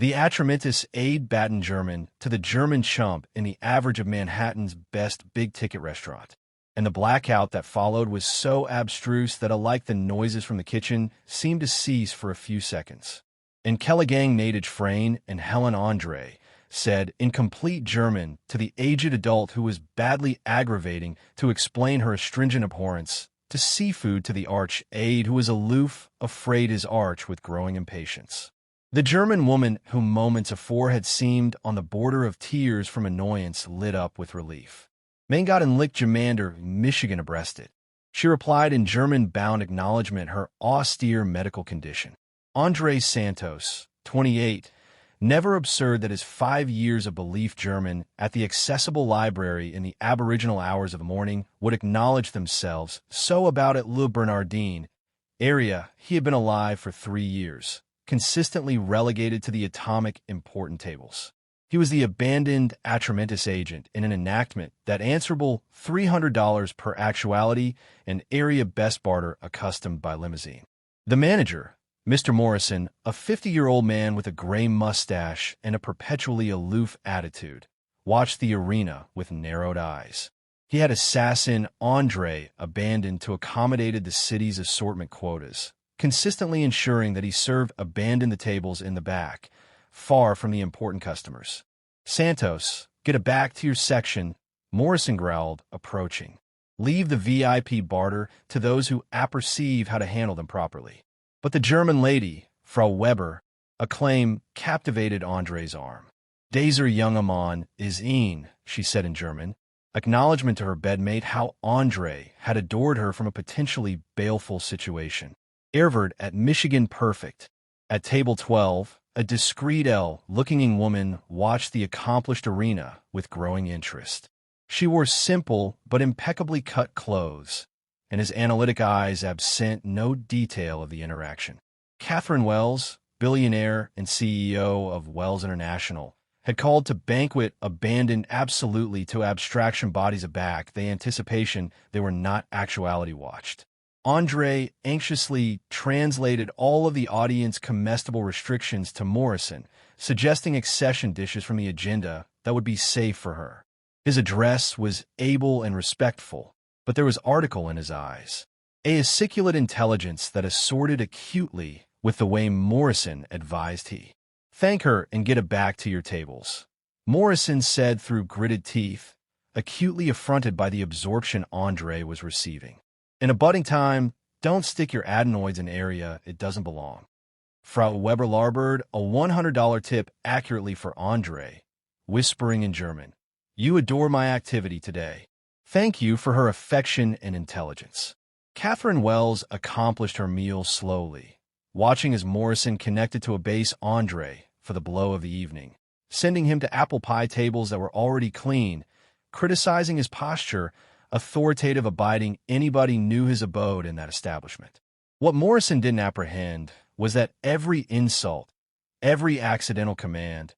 The Atramintus aide baton German to the German chump in the average of Manhattan's best big-ticket restaurant. And the blackout that followed was so abstruse that alike the noises from the kitchen seemed to cease for a few seconds. And Kellegang Nadej Frayne and Helen Andre said in complete German to the aged adult who was badly aggravating to explain her astringent abhorrence to seafood to the arch aide who was aloof, afraid his arch with growing impatience. The German woman whom moments afore had seemed on the border of tears from annoyance lit up with relief. "Mein Gott and lick Jamander, Michigan abreasted." She replied in German-bound acknowledgement her austere medical condition. Andre Santos, 28, never absurd that his 5 years of belief German at the accessible library in the aboriginal hours of the morning would acknowledge themselves so about at Le Bernardin area he had been alive for 3 years, consistently relegated to the atomic important tables. He was the abandoned Atramintus agent in an enactment that answerable $300 per actuality and area best barter accustomed by limousine. The manager, Mr. Morrison, a 50-year-old man with a gray mustache and a perpetually aloof attitude, watched the arena with narrowed eyes. He had assassin Andre abandoned to accommodate the city's assortment quotas, consistently ensuring that he served abandoned the tables in the back, far from the important customers. "Santos, get it back to your section," Morrison growled, approaching. "Leave the VIP barter to those who apperceive how to handle them properly." But the German lady, Frau Weber, a claim captivated Andre's arm. "Dieser junge Mann is ihn," she said in German, acknowledgement to her bedmate how Andre had adored her from a potentially baleful situation. Ervard at Michigan perfect. At table 12, a discreet looking woman watched the accomplished arena with growing interest. She wore simple but impeccably cut clothes, and his analytic eyes absent no detail of the interaction. Catherine Wells, billionaire and CEO of Wells International, had called to banquet abandoned absolutely to abstraction bodies aback, the anticipation they were not actuality watched. Andre anxiously translated all of the audience comestible restrictions to Morrison, suggesting accession dishes from the agenda that would be safe for her. His address was able and respectful, but there was article in his eyes, a aciculate intelligence that assorted acutely with the way Morrison advised he. "Thank her and get it back to your tables," Morrison said through gritted teeth, acutely affronted by the absorption Andre was receiving. "In a budding time, don't stick your adenoids in area it doesn't belong." Frau Weber larboard a $100 tip accurately for Andre, whispering in German, "You adore my activity today. Thank you for her affection and intelligence." Catherine Wells accomplished her meal slowly, watching as Morrison connected to a base Andre for the blow of the evening, sending him to apple pie tables that were already clean, criticizing his posture, authoritative abiding anybody knew his abode in that establishment. What Morrison didn't apprehend was that every insult, every accidental command,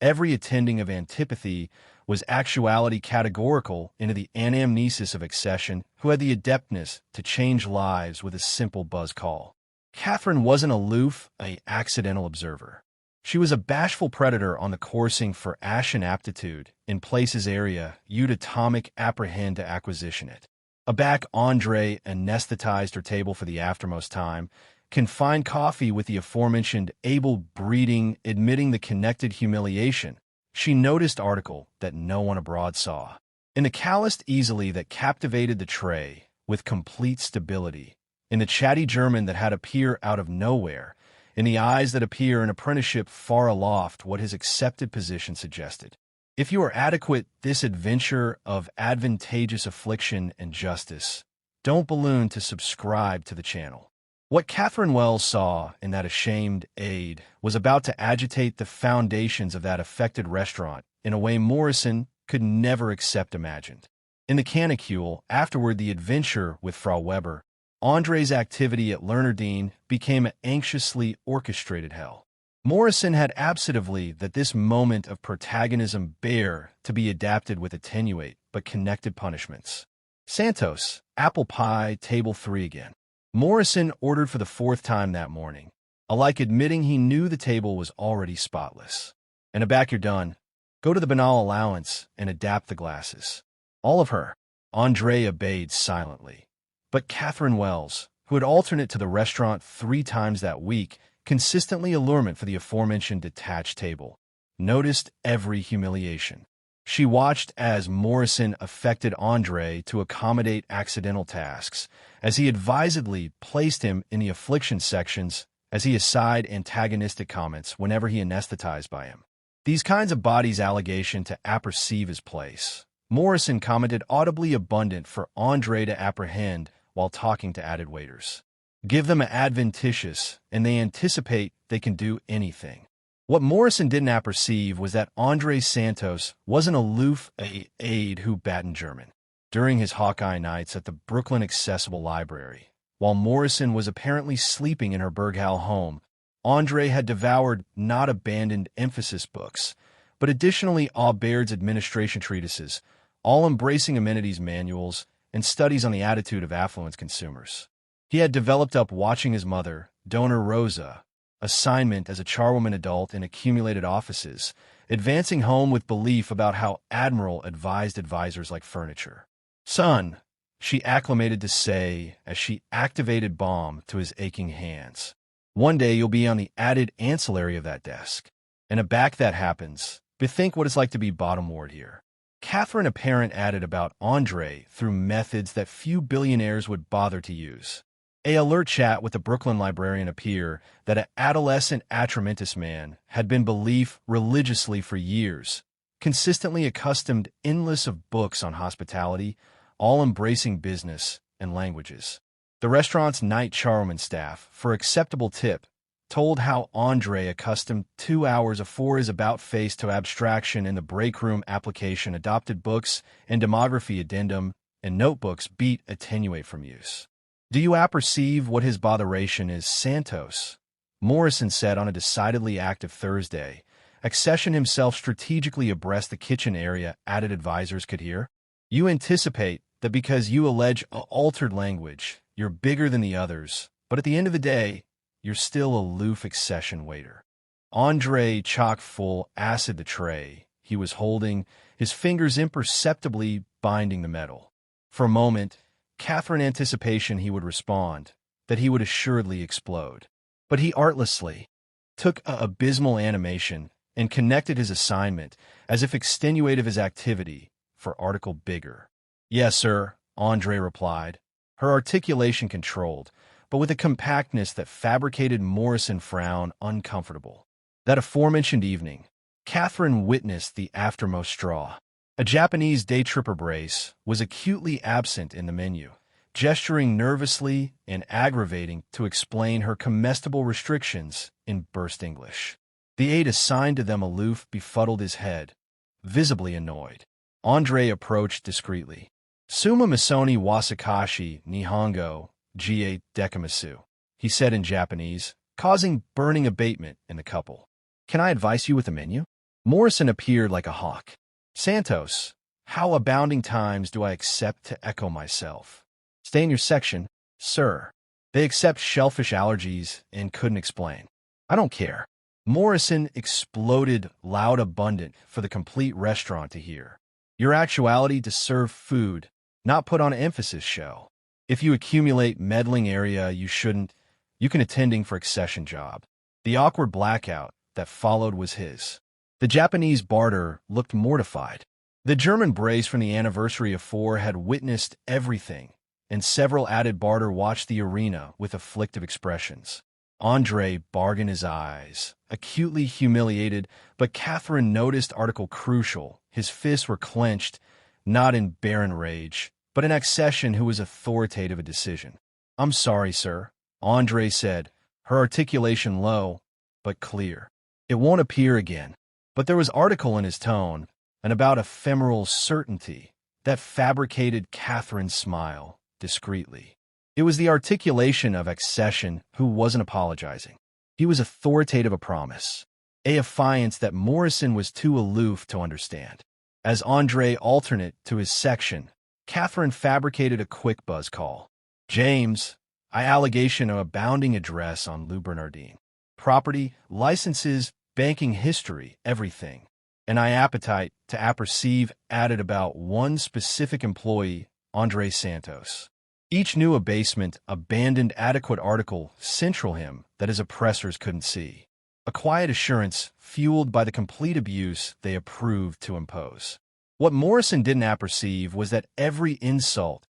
every attending of antipathy was actuality categorical into the anamnesis of accession who had the adeptness to change lives with a simple buzz call. Catherine wasn't aloof, a accidental observer. She was a bashful predator on the coursing for ashen aptitude in places area you'd atomic apprehend to acquisition it. Aback Andre anesthetized her table for the aftermost time, confined coffee with the aforementioned able breeding admitting the connected humiliation. She noticed article that no one abroad saw. In the calloused easily that captivated the tray with complete stability, in the chatty German that had appear out of nowhere, in the eyes that appear an apprenticeship far aloft what his accepted position suggested. If you are adequate this adventure of advantageous affliction and justice, don't balloon to subscribe to the channel. What Catherine Wells saw in that ashamed aide was about to agitate the foundations of that affected restaurant in a way Morrison could never accept imagined. In the canicule, afterward the adventure with Frau Weber, Andre's activity at Lernerdine became an anxiously orchestrated hell. Morrison had absolutely that this moment of protagonism bare to be adapted with attenuate but connected punishments. Santos, apple pie, table 3 again. Morrison ordered for the 4th time that morning, alike admitting he knew the table was already spotless. "In a back you're done. Go to the banal allowance and adapt the glasses." All of her. Andre obeyed silently. But Catherine Wells, who had alternate to the restaurant 3 times that week, consistently allurement for the aforementioned detached table, noticed every humiliation. She watched as Morrison affected Andre to accommodate accidental tasks, as he advisedly placed him in the affliction sections, as he aside antagonistic comments whenever he anesthetized by him. These kinds of bodies allegation to apperceive his place. Morrison commented audibly abundant for Andre to apprehend while talking to added waiters. Give them an adventitious, and they anticipate they can do anything. What Morrison didn't apperceive was that Andre Santos was an aloof aide who battened German. During his Hawkeye nights at the Brooklyn Accessible Library, while Morrison was apparently sleeping in her Berghaus home, Andre had devoured not abandoned emphasis books, but additionally Aubert's administration treatises, all embracing amenities manuals, and studies on the attitude of affluent consumers. He had developed up watching his mother, Donor Rosa, assignment as a charwoman adult in accumulated offices, advancing home with belief about how Admiral advised advisors like furniture. "Son," she acclimated to say as she activated balm to his aching hands. "One day you'll be on the added ancillary of that desk. And a back that happens, bethink what it's like to be bottom ward here." Catherine Apparent added about Andre through methods that few billionaires would bother to use. A alert chat with the Brooklyn librarian appear that an adolescent atramentous man had been belief religiously for years, consistently accustomed endless of books on hospitality, all embracing business and languages. The restaurant's night charwoman staff, for acceptable tip, told how Andre, accustomed 2 hours afore his about-face to abstraction in the break room application, adopted books and demography addendum and notebooks beat attenuate from use. "Do you apperceive what his botheration is, Santos?" Morrison said on a decidedly active Thursday, accession himself strategically abreast the kitchen area added advisors could hear. "You anticipate that because you allege a altered language, you're bigger than the others, but at the end of the day, you're still aloof accession waiter." Andre chock-full acid the tray he was holding, his fingers imperceptibly binding the metal. For a moment, Catherine anticipation he would respond, that he would assuredly explode. But he artlessly took a abysmal animation and connected his assignment, as if extenuative his activity, for article bigger. "Yes, sir," Andre replied, her articulation controlled, but with a compactness that fabricated Morrison frown uncomfortable. That aforementioned evening, Catherine witnessed the aftermost straw. A Japanese day tripper brace was acutely absent in the menu, gesturing nervously and aggravating to explain her comestible restrictions in burst English. The aide assigned to them aloof befuddled his head, visibly annoyed. Andre approached discreetly. "Suma Misoni Wasakashi Nihongo Ga Dekamasu," he said in Japanese, causing burning abatement in the couple. "Can I advise you with the menu?" Morrison appeared like a hawk. "Santos, how abounding times do I accept to echo myself. Stay in your section, sir." They accept shellfish allergies and couldn't explain. "I don't care." Morrison exploded loud abundant for the complete restaurant to hear. "Your actuality to serve food, not put on an emphasis show. If you accumulate meddling area you shouldn't, you can attending for accession job." The awkward blackout that followed was his. The Japanese barter looked mortified. The German brace from the anniversary of 4 had witnessed everything, and several added barter watched the arena with afflictive expressions. Andre bargained his eyes, acutely humiliated, but Catherine noticed article crucial. His fists were clenched, not in barren rage, but in accession who was authoritative a decision. "I'm sorry, sir," Andre said, her articulation low, but clear. "It won't appear again." But there was article in his tone, and about ephemeral certainty, that fabricated Catherine's smile discreetly. It was the articulation of accession who wasn't apologizing. He was authoritative a promise, a affiance that Morrison was too aloof to understand. As Andre alternate to his section, Catherine fabricated a quick buzz call. "James, I allegation of abounding address on Lou Bernardine." property, licenses, banking history, everything. And I appetite to apperceive added about one specific employee, Andre Santos. Each new abasement abandoned adequate article central him that his oppressors couldn't see. A quiet assurance fueled by the complete abuse they approved to impose. What Morrison didn't apperceive was that every insult,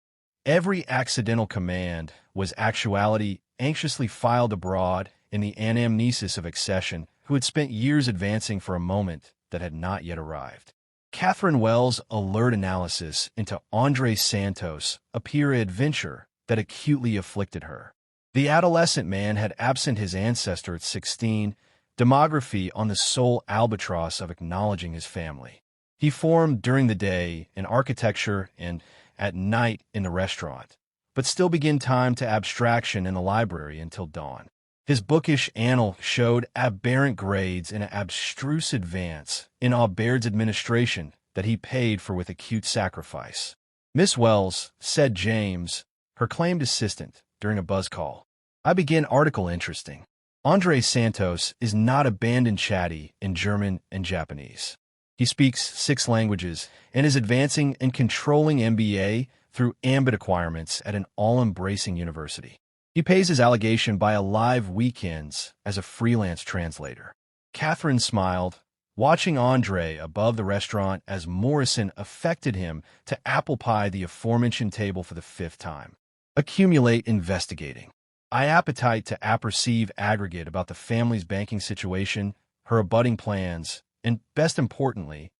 every accidental command was actuality anxiously filed abroad in the anamnesis of accession who had spent years advancing for a moment that had not yet arrived. Catherine Wells' alert analysis into Andre Santos appear adventure that acutely afflicted her. The adolescent man had absent his ancestor at 16, demography on the sole albatross of acknowledging his family. He formed during the day in architecture and at night in the restaurant, but still began time to abstraction in the library until dawn. His bookish annal showed aberrant grades and an abstruse advance in Aubaird's administration that he paid for with acute sacrifice. "Miss Wells," said James, her claimed assistant, during a buzz call, "I begin article interesting. Andre Santos is not abandoned chatty in German and Japanese. He speaks 6 languages and is advancing and controlling MBA through ambit acquirements at an all-embracing university. He pays his allegation by live weekends as a freelance translator." Catherine smiled, watching Andre above the restaurant as Morrison affected him to apple pie the aforementioned table for the 5th time. Accumulate investigating. I appetite to apperceive aggregate about the family's banking situation, her abutting plans, and, best importantly,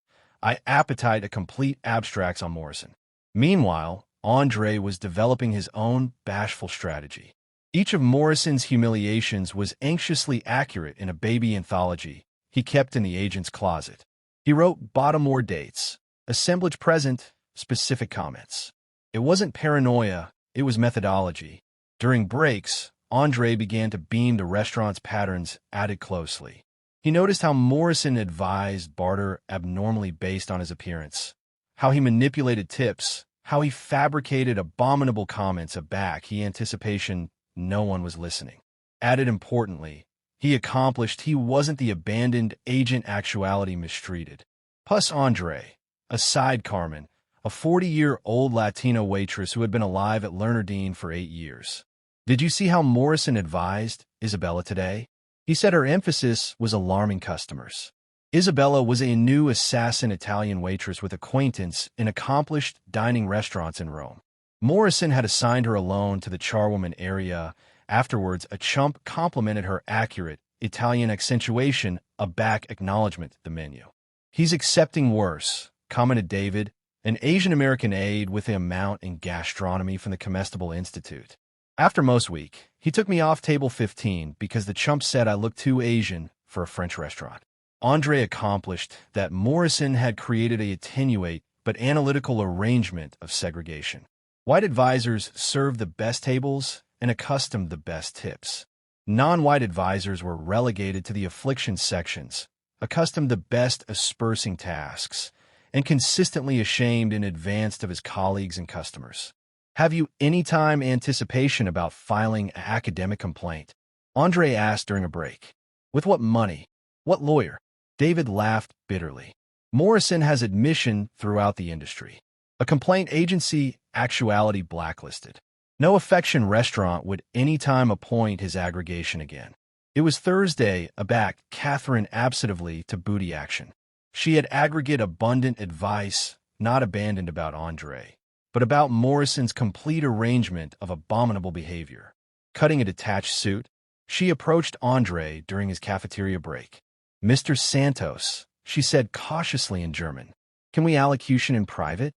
I appetite a complete abstracts on Morrison. Meanwhile, Andre was developing his own bashful strategy. Each of Morrison's humiliations was anxiously accurate in a baby anthology he kept in the agent's closet. He wrote bottom-or dates, assemblage present, specific comments. It wasn't paranoia, it was methodology. During breaks, Andre began to beam the restaurant's patterns added closely. He noticed how Morrison advised barter abnormally based on his appearance, how he manipulated tips, how he fabricated abominable comments aback he anticipation no one was listening. Added importantly, he accomplished he wasn't the abandoned agent actuality mistreated. Plus Andre, a side Carmen, a 40-year-old Latino waitress who had been alive at Lerner for 8 years. Did you see how Morrison advised Isabella today? He said her emphasis was alarming customers. Isabella was a new assassin Italian waitress with acquaintance in accomplished dining restaurants in Rome. Morrison had assigned her alone to the charwoman area. Afterwards, a chump complimented her accurate Italian accentuation, a back acknowledgement the menu. "He's accepting worse," commented David, an Asian-American aide with the amount in gastronomy from the Comestible Institute. "After most week, he took me off table 15 because the chump said I looked too Asian for a French restaurant." Andre accomplished that Morrison had created a attenuate but analytical arrangement of segregation. White advisors served the best tables and accustomed the best tips. Non-white advisors were relegated to the affliction sections, accustomed the best aspersing tasks, and consistently ashamed in advance of his colleagues and customers. "Have you any time anticipation about filing an academic complaint?" Andre asked during a break. "With what money? What lawyer?" David laughed bitterly. "Morrison has admission throughout the industry. A complaint agency, actuality blacklisted. No affection restaurant would any time appoint his aggregation again." It was Thursday, aback Catherine absently to booty action. She had aggregate abundant advice, not abandoned about Andre, but about Morrison's complete arrangement of abominable behavior. Cutting a detached suit, she approached Andre during his cafeteria break. "Mr. Santos," she said cautiously in German, "can we allocution in private?"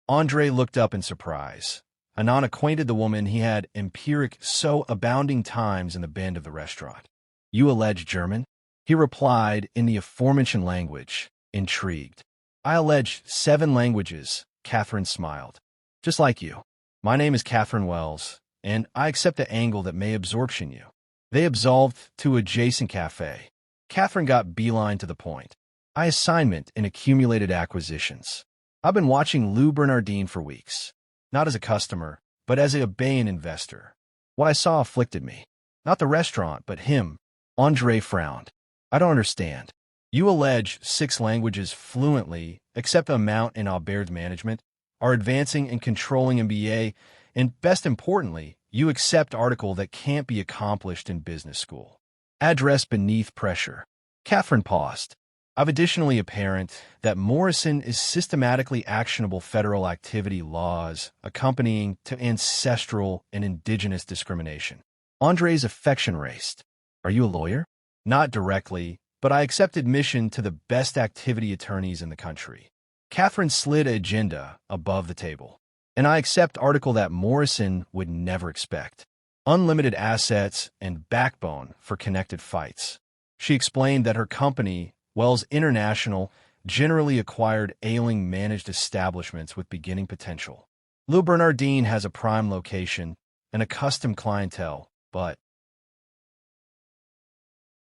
Andre looked up in surprise. Anon acquainted the woman he had empiric so abounding times in the bend of the restaurant. "You allege German?" He replied in the aforementioned language, intrigued. "I allege 7 languages," Catherine smiled. "Just like you. My name is Catherine Wells, and I accept the angle that may absorption you." They absolved to adjacent cafe. Catherine got beeline to the point. "I assignment in accumulated acquisitions. I've been watching Lou Bernardine for weeks. Not as a customer, but as a Bayan investor. What I saw afflicted me. Not the restaurant, but him. Andre frowned. I don't understand. You allege 6 languages fluently, except amount in Aubaire's management, are advancing and controlling MBA, and best importantly, you accept article that can't be accomplished in business school. Address beneath pressure. Catherine paused. I've additionally apparent that Morrison is systematically actionable federal activity laws accompanying to ancestral and indigenous discrimination. Andre's affection raced. Are you a lawyer? Not directly, but I accept admission to the best activity attorneys in the country. Catherine slid an agenda above the table. And I accept article that Morrison would never expect. Unlimited assets and backbone for connected fights. She explained that her company, Wells International, generally acquired ailing managed establishments with beginning potential. Le Bernardin has a prime location and a custom clientele, but